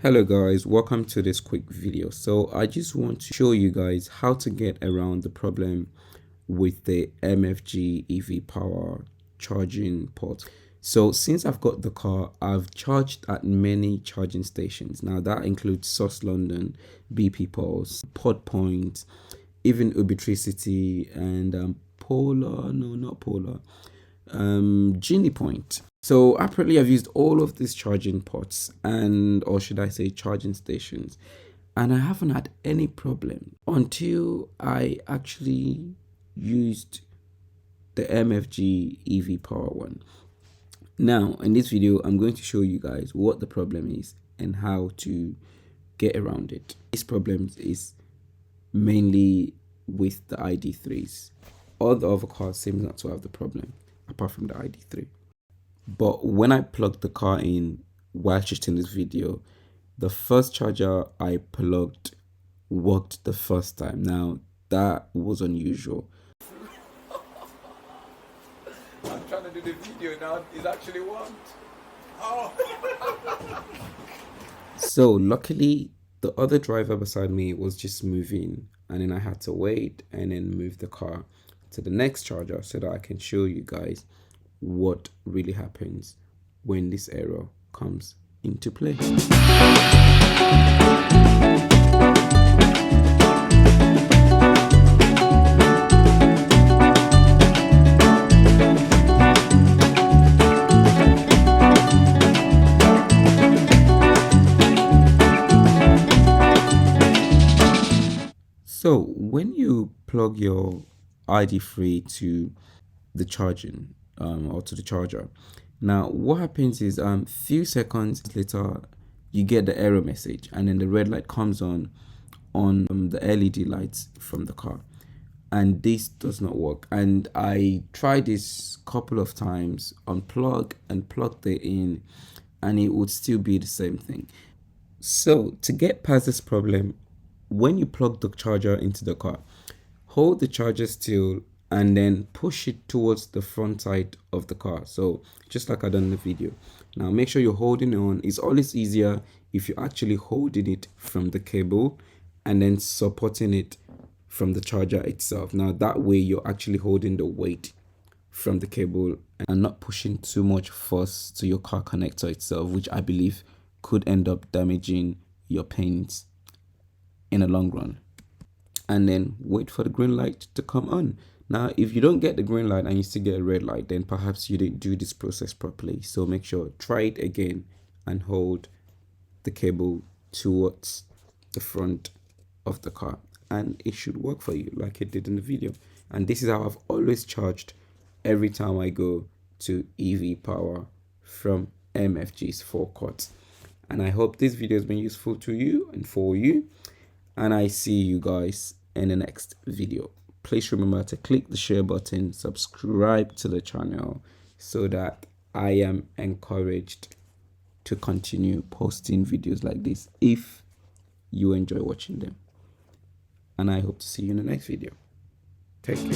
Hello guys, welcome to this quick video. So I just want to show you guys how to get around the problem with the MFG EV power charging port. So since I've got the car, I've charged at many charging stations. Now that includes Source London, BP Pulse, Pod Point, even Ubitricity and Genie Point. So apparently I've used all of these charging ports or should I say charging stations, and I haven't had any problem until I actually used the MFG EV power one. Now in this video I'm going to show you guys what the problem is and how to get around it. This problem is mainly with the ID3s. All the other cars seem not to have the problem apart from the ID3. But when I plugged the car in while shooting this video, the first charger I plugged worked the first time. Now that was unusual. I'm trying to do the video now, it actually worked. Oh. So luckily the other driver beside me was just moving, and then I had to wait and then move the car to the next charger so that I can show you guys what really happens when this error comes into play. So when you plug your ID3 to the charging or to the charger, now what happens is few seconds later you get the error message, and then the red light comes on the LED lights from the car, and this does not work. And I tried this couple of times, unplug and plugged it in, and it would still be the same thing. So to get past this problem, when you plug the charger into the car, hold the charger still and then push it towards the front side of the car, so just like I done in the video. Now make sure you're holding it on. It's always easier if you're actually holding it from the cable and then supporting it from the charger itself. Now that way you're actually holding the weight from the cable and not pushing too much force to your car connector itself, which I believe could end up damaging your paints in the long run. And then wait for the green light to come on. Now if you don't get the green light and you still get a red light, then perhaps you didn't do this process properly. So make sure, try it again and hold the cable towards the front of the car, and it should work for you like it did in the video. And this is how I've always charged every time I go to EV power from MFG's forecourt. And I hope this video has been useful to you and for you, and I see you guys in the next video. Please remember to click the share button, subscribe to the channel so that I am encouraged to continue posting videos like this if you enjoy watching them. And I hope to see you in the next video. Take care.